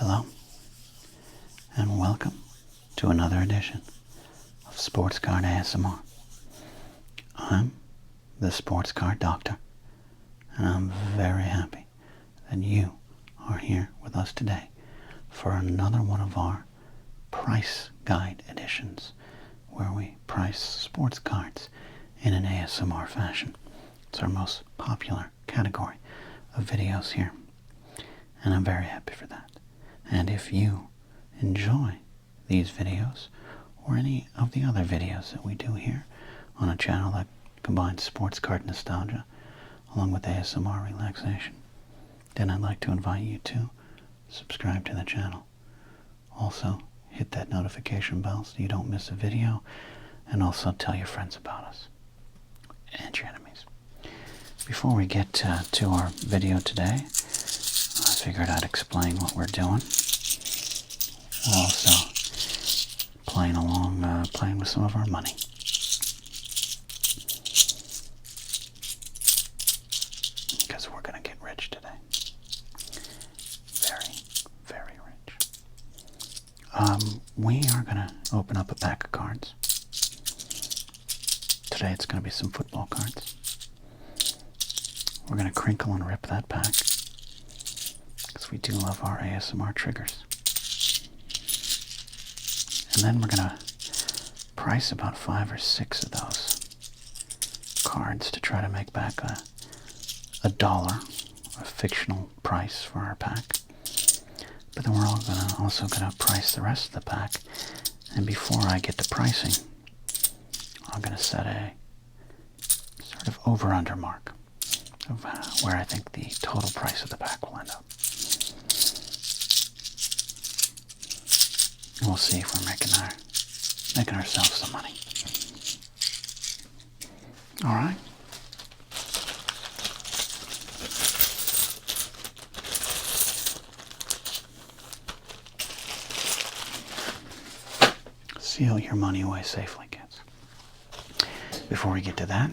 Hello, and welcome to another edition of Sports Card ASMR. I'm the Sports Card Doctor, and I'm very happy that you are here with us today for another one of our price guide editions, where we price sports cards in an ASMR fashion. It's our most popular category of videos here, and I'm very happy for that. And if you enjoy these videos or any of the other videos that we do here on a channel that combines sports card nostalgia along with ASMR relaxation, then I'd like to invite you to subscribe to the channel. Also, hit that notification bell so you don't miss a video, and also tell your friends about us and your enemies. Before we get to our video today, I figured I'd explain what we're doing. We're also playing with some of our money. Because we're going to get rich today. Very, very rich. We are going to open up a pack of cards. Today it's going to be some football cards. We're going to crinkle and rip that pack, because we do love our ASMR triggers. And then we're going to price about 5 or 6 of those cards to try to make back a dollar, a fictional price for our pack. But then we're also going to price the rest of the pack. And before I get to pricing, I'm going to set a sort of over-under mark of where I think the total price of the pack will end up. We'll see if we're making ourselves some money. All right. Seal your money away safely, kids. Before we get to that,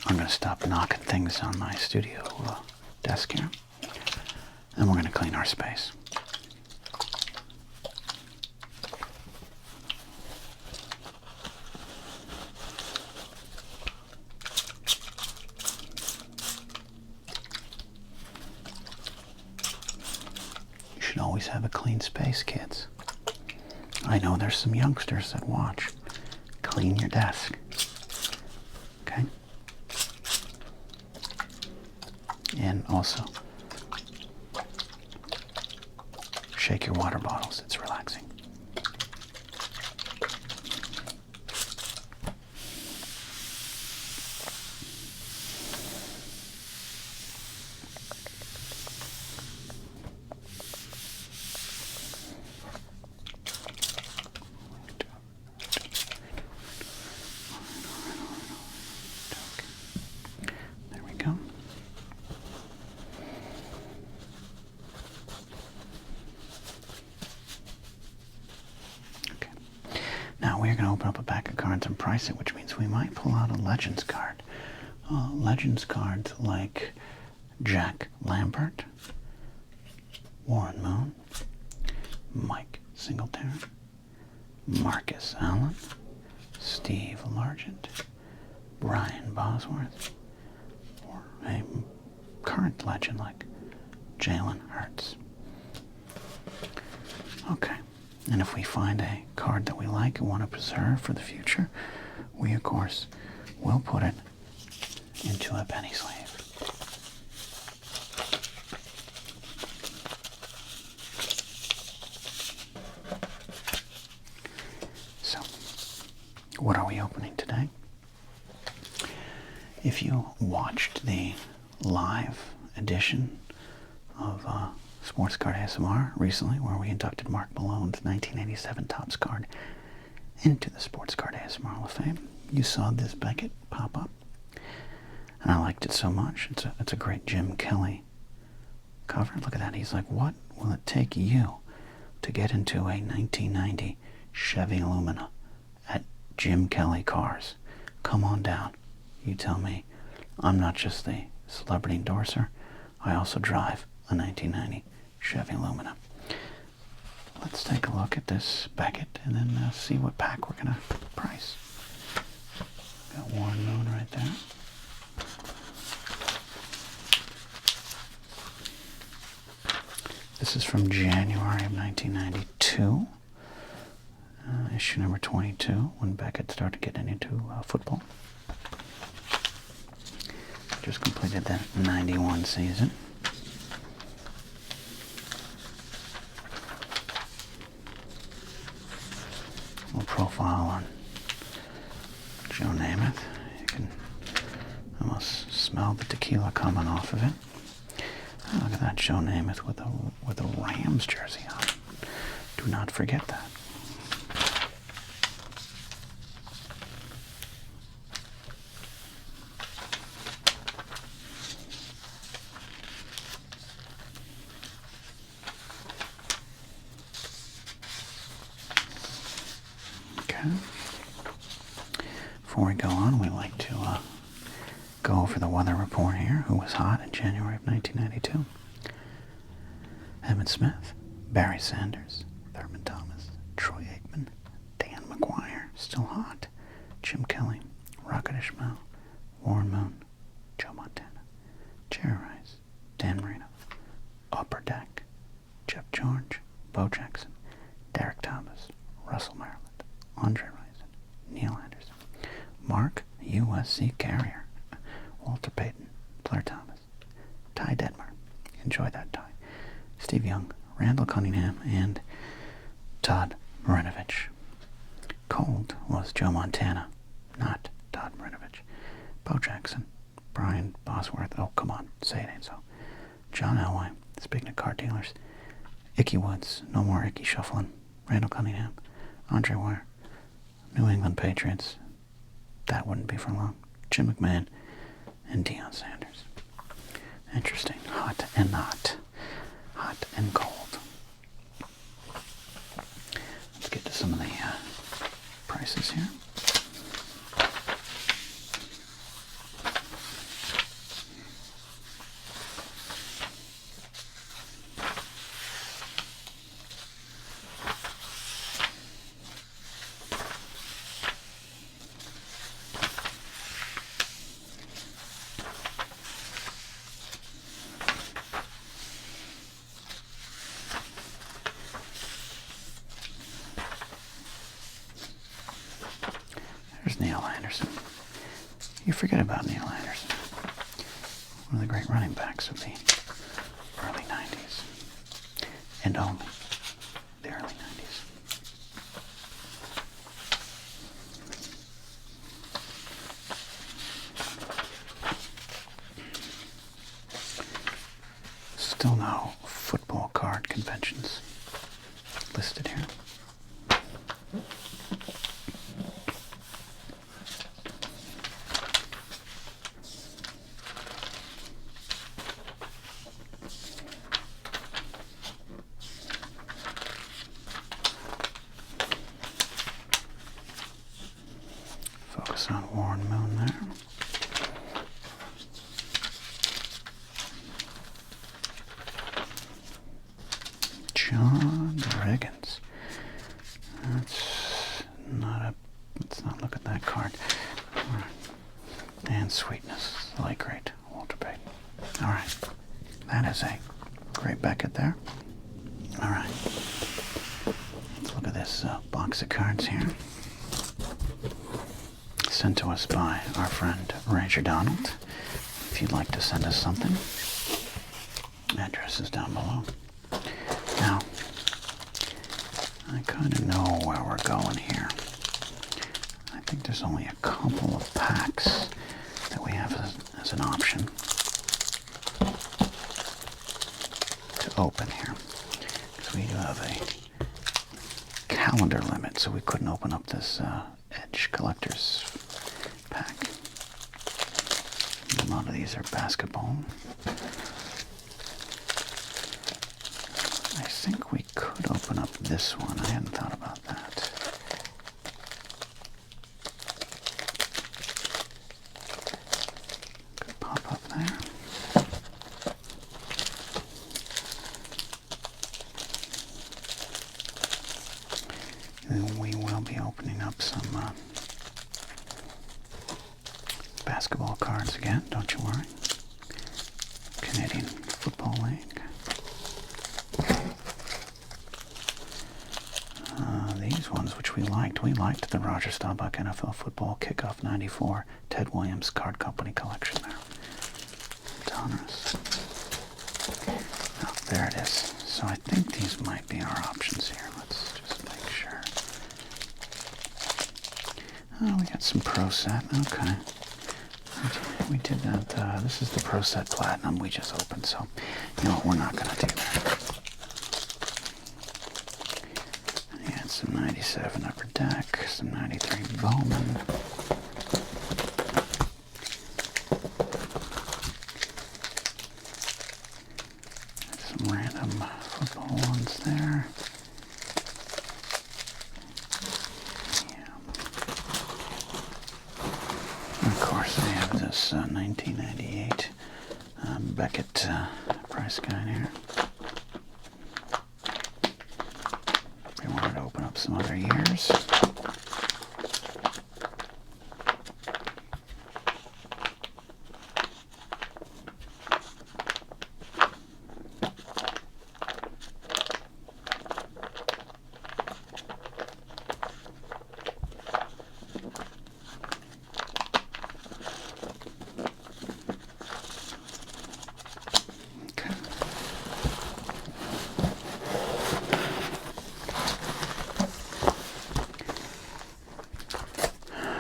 I'm going to stop knocking things on my studio desk here, and we're going to clean our space. You should always have a clean space, kids. I know there's some youngsters that watch. Clean your desk. Okay? And also, shake your water bottles. It's relaxing. There we go. Now we're going to open up a pack of cards and price it, which means we might pull out a Legends card. Legends cards like Jack Lambert, Warren Moon, Mike Singletary, Marcus Allen, Steve Largent, Brian Bosworth, or a current legend like Jalen Hurts. Okay. And if we find a card that we like and want to preserve for the future, we, of course, will put it into a penny sleeve. So, what are we opening today? If you watched the live edition of Sports Card ASMR recently, where we inducted Mark Malone's 1987 Topps card into the Sports Card ASMR Hall of Fame, you saw this Beckett pop up, and I liked it so much. It's a great Jim Kelly cover. Look at that. He's like, what will it take you to get into a 1990 Chevy Lumina at Jim Kelly Cars? Come on down. You tell me. I'm not just the celebrity endorser. I also drive a 1990 Chevy Lumina. Let's take a look at this Beckett and then see what pack we're going to price. Got Warren Moon right there. This is from January of 1992. Issue number 22, when Beckett started getting into football. Just completed the 91 season. A little profile on Joe Namath. You can almost smell the tequila coming off of it. Oh, look at that, Joe Namath with a Rams jersey on. Do not forget that. Before we go on, we like to go over the weather report here. Who was hot in January of 1992? Emmett Smith, Barry Sanders, Thurman Thomas, Troy Aikman, Dan McGuire, still hot, Jim Kelly, Rocket Ishmael, Warren Moon, Joe Montana, Jerry Rice, Dan Marino, Upper Deck, Jeff George, Bo Jackson, Derek Thomas, Russell Maryland, Andre Rison, Neil Anderson, Mark, USC Carrier, Walter Payton, Blair Thomas, Ty Detmer, enjoy that Ty, Steve Young, Randall Cunningham, and Todd Marinovich. Cold was Joe Montana, not Todd Marinovich. Bo Jackson, Brian Bosworth, oh come on, say it ain't so. John Elway, speaking of car dealers, Icky Woods, no more Icky shuffling, Randall Cunningham, Andre Wire, New England Patriots, that wouldn't be for long, Jim McMahon, and Deion Sanders. Interesting. Hot and not. Hot and cold. Let's get to some of the prices here. There's Neil Anderson. You forget about Neil Anderson. One of the great running backs of the early 90s. And only the early 90s. Still no football card conventions listed here. Focus on Warren Moon there. John Riggins. Let's not look at that card. And Sweetness, the late great Walter Payton. Alright. That is a great Beckett there. Alright. Let's look at this box of cards here. Sent to us by our friend Ranger Donald. If you'd like to send us something, address is down below. Now, I kind of know where we're going here. I think there's only a couple of packs that we have as an option to open here. Because we do have a calendar limit, so we couldn't open up this Edge Collector's pack. A lot of these are basketball. I think we could open up this one. I hadn't thought about that. Could pop up there. don't you worry. Canadian Football League. These ones, which we liked the Roger Staubach NFL Football Kickoff 94 Ted Williams Card Company collection there. Donruss. Oh, there it is. So I think these might be our options here. Let's just make sure. Oh, we got some Pro Set. Okay. We did that. This is the Pro Set Platinum we just opened, so you know what, we're not going to do that. Yeah, some 97 Upper Deck, some 93 Bowman. Some random football ones there. Yeah. And of course, I have this 1998 Beckett price guide here. If we wanted to open up some other years.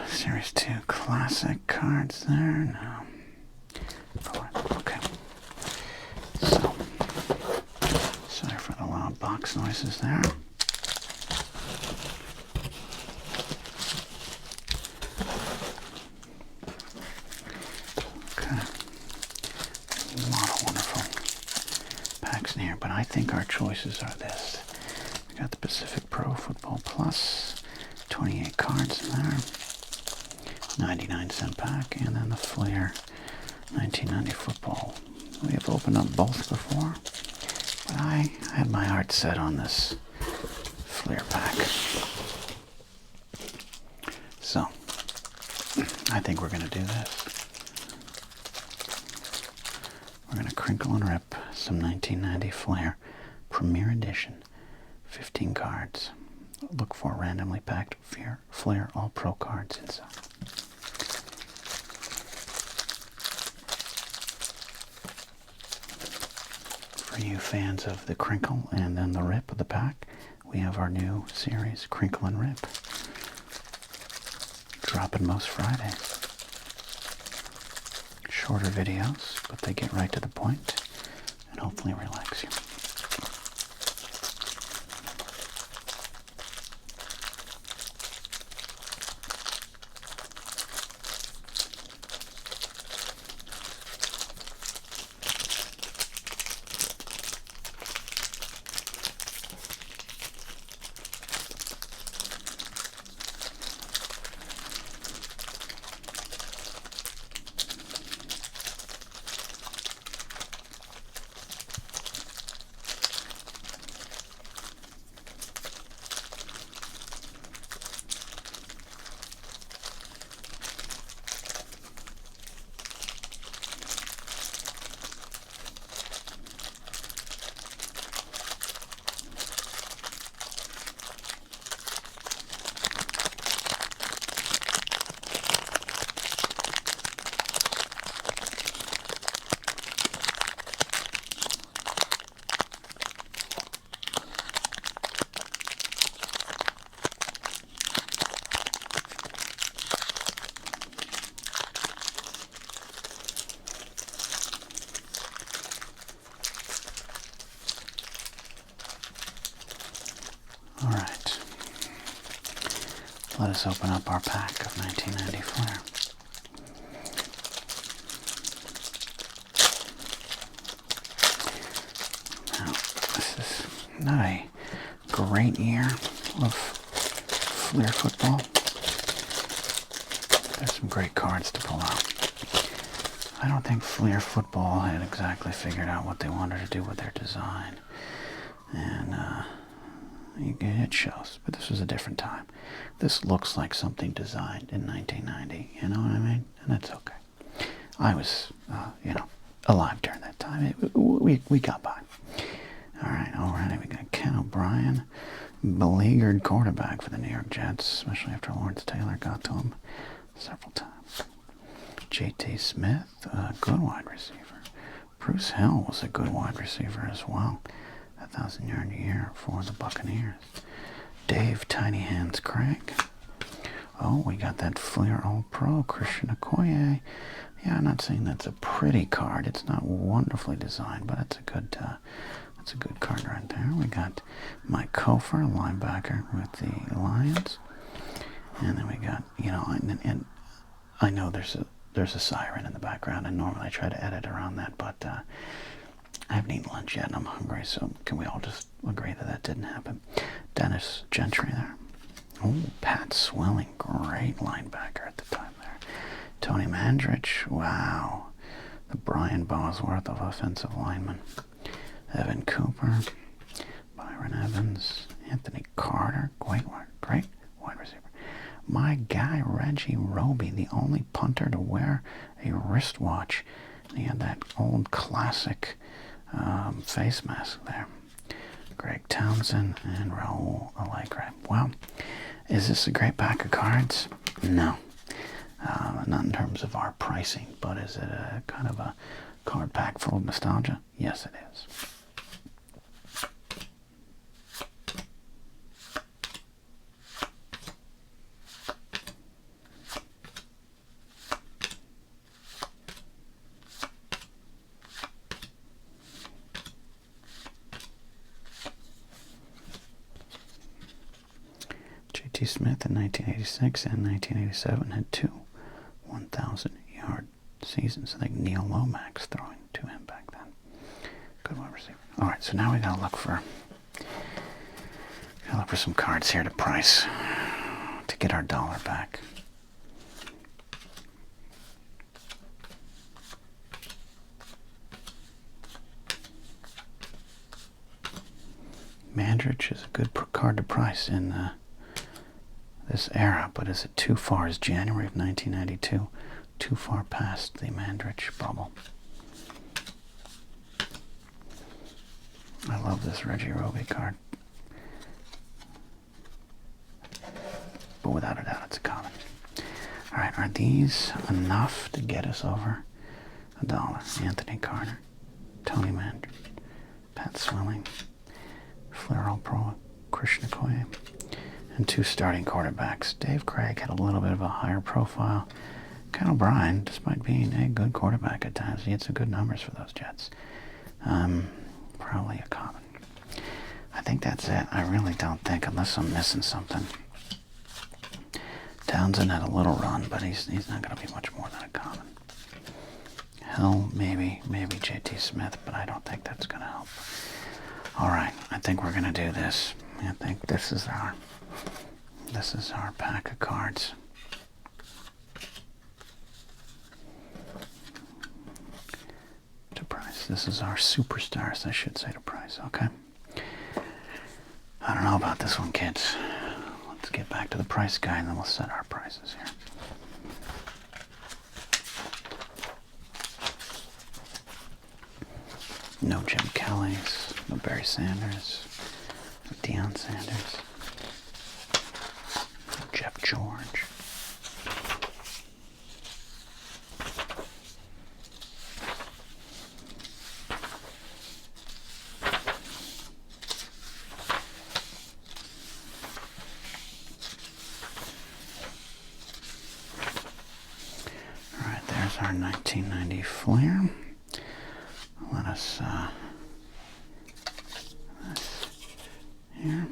Series 2 classic cards there. No. Okay. So, sorry for the loud box noises there. Okay. A lot of wonderful packs in here, but I think our choices are this. We got the Pacific Pro Football Plus, 28 cards in there. 99-cent pack, and then the Flair 1990 football. We have opened up both before, but I had my heart set on this Flair pack. So, I think we're going to do this. We're going to crinkle and rip some 1990 Flair Premier Edition 15 cards. Look for randomly packed Flair All-Pro cards inside. For you fans of the crinkle and then the rip of the pack, we have our new series, Crinkle and Rip. Dropping most Fridays. Shorter videos, but they get right to the point and hopefully relax you. All right, let us open up our pack of 1990 Flair. Now, this is not a great year of Flair football. There's some great cards to pull out. I don't think Flair football had exactly figured out what they wanted to do with their design. And, it shows, but this was a different time. This looks like something designed in 1990, you know what I mean? And that's okay. I was, alive during that time. We got by. All right, we got Ken O'Brien, beleaguered quarterback for the New York Jets, especially after Lawrence Taylor got to him several times. J.T. Smith, a good wide receiver. Bruce Hill was a good wide receiver as well. 1,000-yard year for the Buccaneers. Dave Tiny Hands Craig. Oh, we got that Fleer All-Pro, Christian Okoye. Yeah, I'm not saying that's a pretty card. It's not wonderfully designed, but it's a good card right there. We got Mike Kofer, linebacker with the Lions. And then we got, and I know there's a siren in the background, and normally I try to edit around that, but I haven't eaten lunch yet and I'm hungry, so can we all just agree that didn't happen? Dennis Gentry there. Oh, Pat Swilling, great linebacker at the time there. Tony Mandrich, wow. The Brian Bosworth of offensive linemen. Evan Cooper, Byron Evans, Anthony Carter, great wide receiver. My guy, Reggie Roby, the only punter to wear a wristwatch. And he had that old classic face mask there. Greg Townsend and Raul Allegre. Well, is this a great pack of cards? No. Not in terms of our pricing, but is it a kind of a card pack full of nostalgia? Yes, it is. J.T. Smith in 1986 and 1987 had two 1,000-yard seasons. I think Neil Lomax throwing to him back then. Good wide receiver. All right, so now we gotta look for some cards here to price to get our dollar back. Mandrich is a good card to price in this era, but is it too far? Is January of 1992 too far past the Mandrich bubble? I love this Reggie Roby card, but without a doubt it's a common. All right, are these enough to get us over $1? Anthony Carter, Tony Mandrich, Pat Swilling, Fleer All-Pro, Christian Okoye, and two starting quarterbacks. Dave Craig had a little bit of a higher profile. Ken O'Brien, despite being a good quarterback at times, he had some good numbers for those Jets. Probably a common. I think that's it. I really don't think, unless I'm missing something. Townsend had a little run, but he's not going to be much more than a common. Hell, maybe J.T. Smith, but I don't think that's going to help. All right, I think we're going to do this. I think this is our pack of cards. To price. This is our superstars, I should say, to price, okay? I don't know about this one, kids. Let's get back to the price guide and then we'll set our prices here. No Jim Kelly's, no Barry Sanders, no Deion Sanders, no Jeff George. All right, there's our 1990 Fleer. Let us here.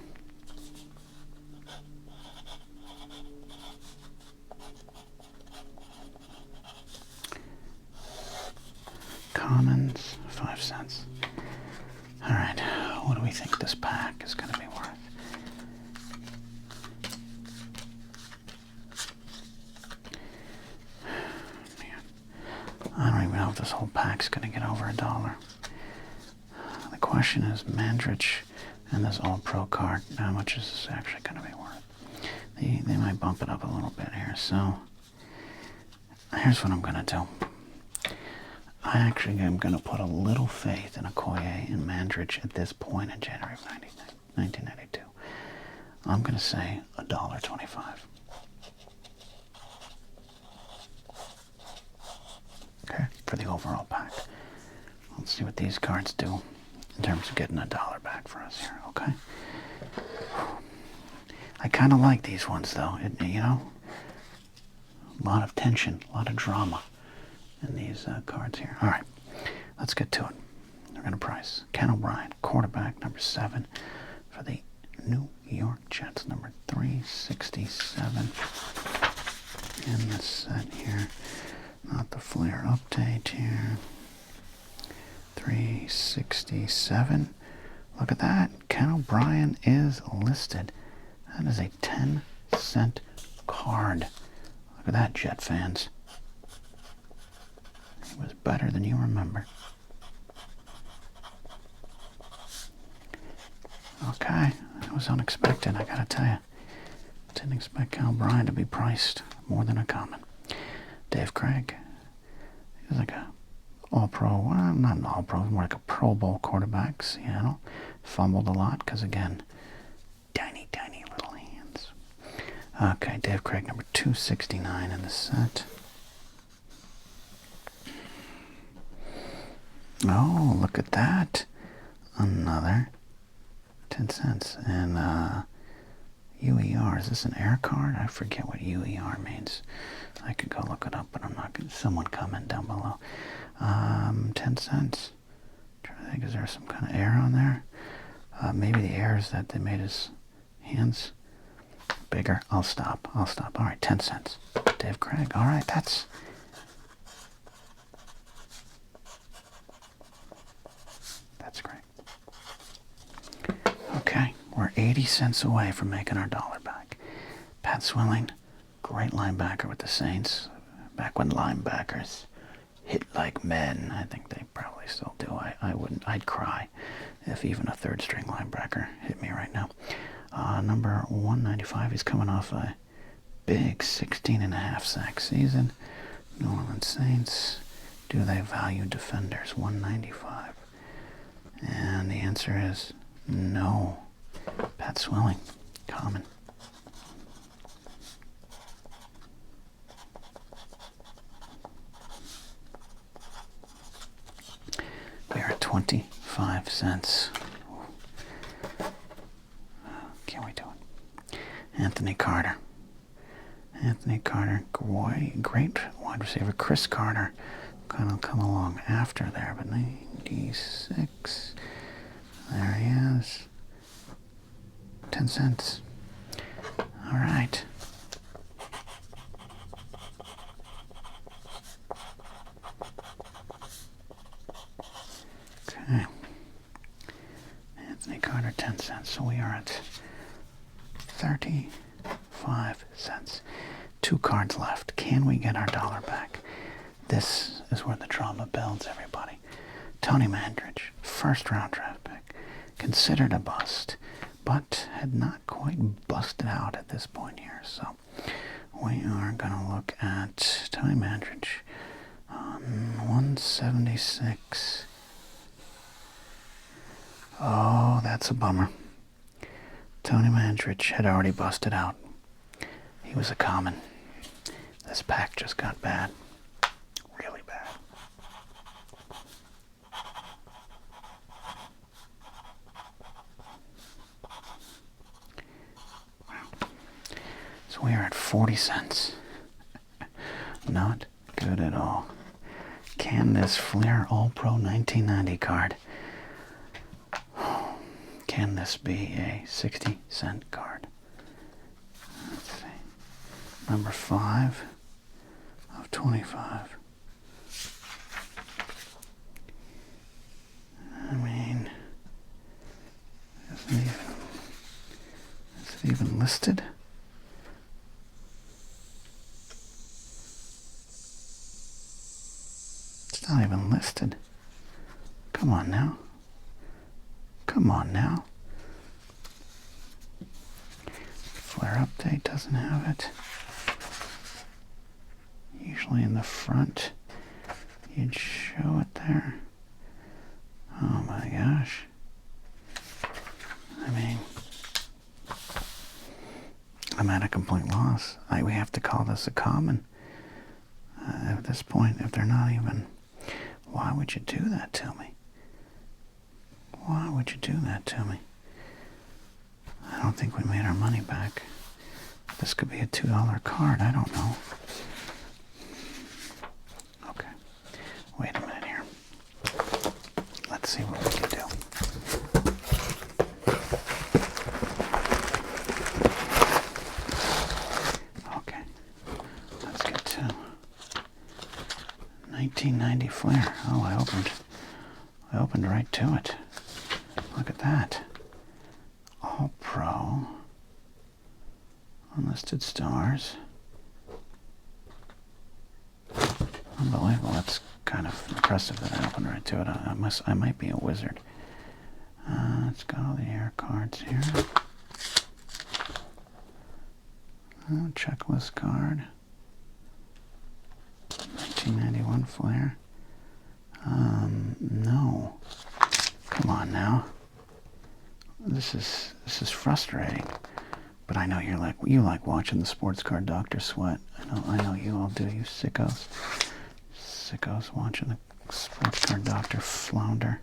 Commons, 5 cents. All right, what do we think this pack is going to be worth? Man, I don't even know if this whole pack's going to get over $1. The question is, Mandrich and this All-Pro card, how much is this actually going to be worth? They might bump it up a little bit here, so here's what I'm going to do. I actually am going to put a little faith in Okoye and Mandridge at this point in January of 1992. I'm going to say $1.25. Okay, for the overall pack. Let's see what these cards do in terms of getting $1 back for us here, okay? I kind of like these ones, though. You know, a lot of tension, a lot of drama in these cards here. All right, let's get to it. We're going to price Ken O'Brien, quarterback, number 7 for the New York Jets, number 367 in the set here. Not the Flair update here. 367. Look at that. Ken O'Brien is listed. That is a 10-cent card. Look at that, Jet fans. It was better than you remember. Okay, that was unexpected, I gotta tell you. Didn't expect Ken O'Brien to be priced more than a common. Dave Craig. He was like a all-pro, well, not an all-pro, more like a Pro Bowl quarterback, Seattle. Fumbled a lot because, again, tiny, tiny little hands. Okay, Dave Craig, number 269 in the set. Oh, look at that. Another 10 cents. And UER, is this an air card? I forget what UER means. I could go look it up, but I'm not going to. Someone comment down below. 10 cents. I'm trying to think, is there some kind of air on there? Maybe the air is that they made his hands bigger. I'll stop. All right, 10 cents. Dave Craig. All right, that's great. Okay, we're 80 cents away from making our $1 back. Pat Swilling, great linebacker with the Saints. Back when linebackers hit like men. I think they probably still do. I wouldn't. I'd cry if even a third-string linebacker hit me right now. Number 195. He's coming off a big 16.5 sack season. New Orleans Saints. Do they value defenders? 195. And the answer is no. Pat Swilling, common. We are at 25 cents. Can't we do it? Anthony Carter. Great wide receiver. Chris Carter kind of come along after there, but 96. There he is. 10 cents. All right. Okay. Anthony Carter, 10 cents. So we are at 35 cents. 2 cards left. Can we get our $1 back? This is where the drama builds, everybody. Tony Mandridge, first-round draft pick. Considered a bust, but had not quite busted out at this point here. So we are going to look at Tony Mandridge on 176. Oh, that's a bummer. Tony Mandridge had already busted out. He was a common. This pack just got bad. Really bad. Wow. So we are at 40 cents. Not good at all. Can this Flair All-Pro 1990 card, can this be a 60-cent card? Let's see. Number 5 of 25. I mean, is it even listed? It's not even listed. Come on now. Come on now. Flare update doesn't have it. Usually in the front. you'd show it there. Oh my gosh. I mean, I'm at a complete loss. We have to call this a common. At this point, if they're not even... Why would you do that to me? Why would you do that to me? I don't think we made our money back. This could be a $2 card. I don't know. Okay. Wait a minute here. Let's see what we can do. Okay. Let's get to 1990 Flair. Oh, I opened right to it. Look at that. All Pro. Unlisted stars. Unbelievable. That's kind of impressive that I opened right to it. I might be a wizard. Let's got all the air cards here. Checklist card. 1991 Flair. No. Come on now. This is frustrating. But I know you like watching the sports card doctor sweat. I know you all do, you sickos. Sickos watching the sports card doctor flounder.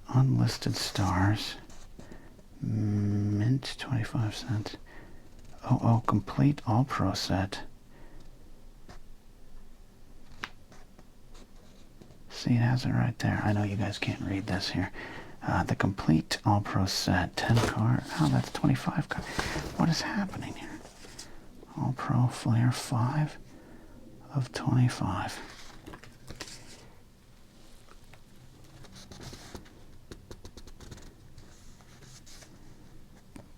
Unlisted stars. Mint 25 cents. Oh, complete all pro set. See, it has it right there. I know you guys can't read this here. The complete all pro set, 10 card. Oh, that's 25 card. What is happening here? All pro Flair 5 of 25.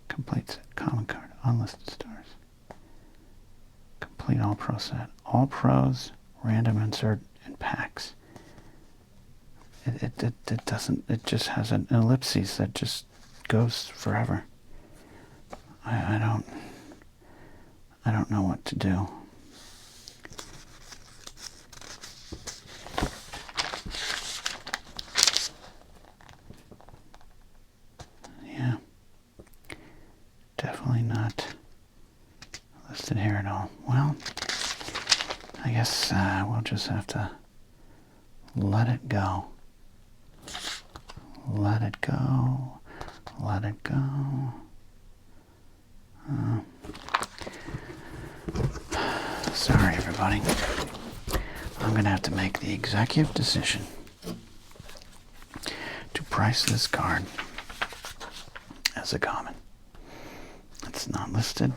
Complete set, common card, unlisted stars. Complete all pro set. All pros, random insert, and packs. It doesn't, it just has an ellipses that just goes forever. I don't know what to do. Yeah. Definitely not listed here at all. Well, I guess we'll just have to let it go. Let it go. Let it go. Sorry, everybody. I'm going to have to make the executive decision to price this card as a common. It's not listed.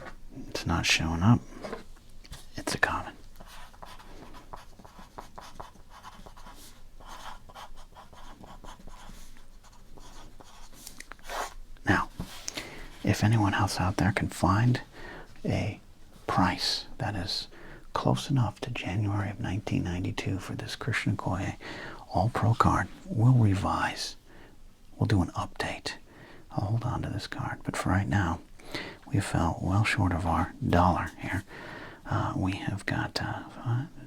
It's not showing up. It's a common. Now, if anyone else out there can find a price that is close enough to January of 1992 for this Christian Okoye All-Pro card, we'll revise. We'll do an update. I'll hold on to this card. But for right now, we fell well short of our dollar here. We have got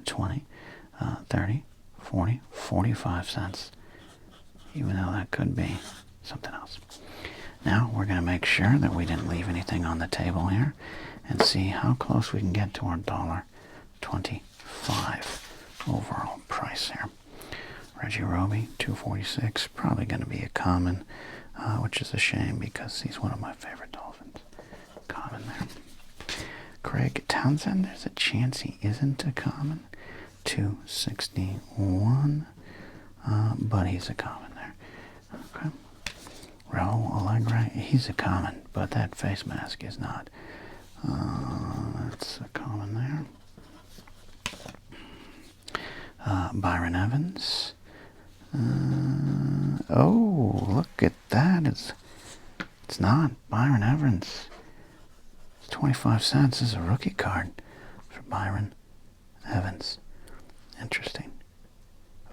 20, 30, 40, 45 cents, even though that could be something else. Now we're going to make sure that we didn't leave anything on the table here and see how close we can get to our $1.25 overall price here. Reggie Roby, $2.46, probably going to be a common, which is a shame because he's one of my favorite Dolphins. Common there. Craig Townsend, there's a chance he isn't a common. $2.61, but he's a common there. Okay. Raul Allegre, he's a common, but that face mask is not. That's a common there. Byron Evans. Oh, look at that. It's not Byron Evans. It's 25 cents. This is a rookie card for Byron Evans. Interesting.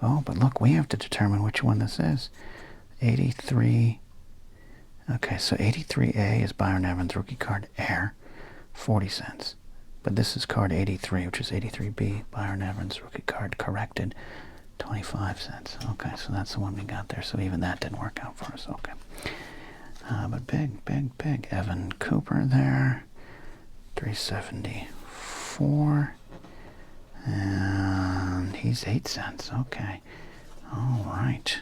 Oh, but look, we have to determine which one this is. 83. Okay, so 83A is Byron Evans rookie card, Air, 40 cents. But this is card 83, which is 83B, Byron Evans, rookie card, corrected, 25 cents. Okay, so that's the one we got there. So even that didn't work out for us. Okay. But big Evan Cooper there, 374, and he's 8 cents. Okay. All right.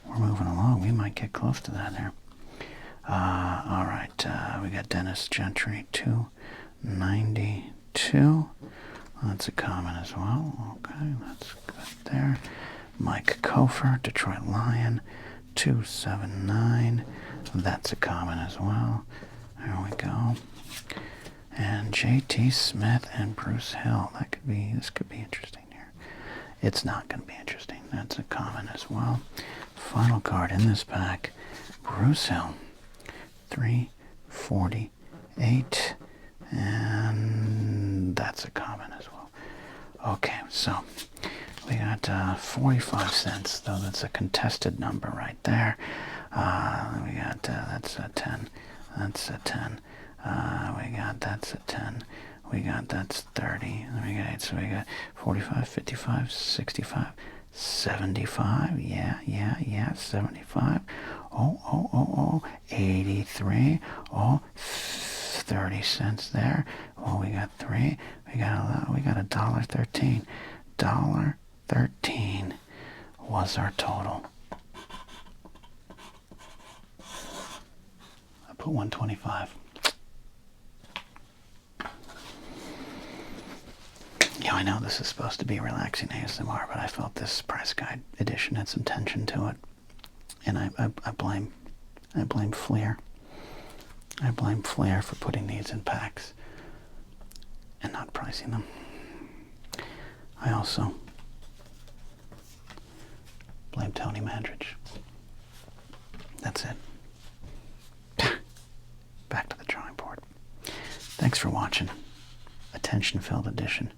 We're moving along. We might get close to that here. All right. We got Dennis Gentry, 292. That's a common as well. Okay, that's good there. Mike Kofer, Detroit Lion, 279. That's a common as well. There we go. And J.T. Smith and Bruce Hill. This could be interesting here. It's not going to be interesting. That's a common as well. Final card in this pack, Bruce Hill, 348. And that's a common as well. Okay, so we got 45 cents, though that's a contested number right there. We got, that's a 10. That's a 10. We got, that's a 10. We got, that's 30. We got, so we got 45, 55, 65, 75. Yeah, 75. Oh, 83. Oh, 30 cents there. Oh, we got 3. We got $1.13. $1.13 was our total. I put 125. Yeah, I know this is supposed to be relaxing ASMR, but I felt this price guide edition had some tension to it, and I blame Fleer. I blame Fleer for putting these in packs and not pricing them. I also blame Tony Mandridge. That's it. Back to the drawing board. Thanks for watching. Attention-filled edition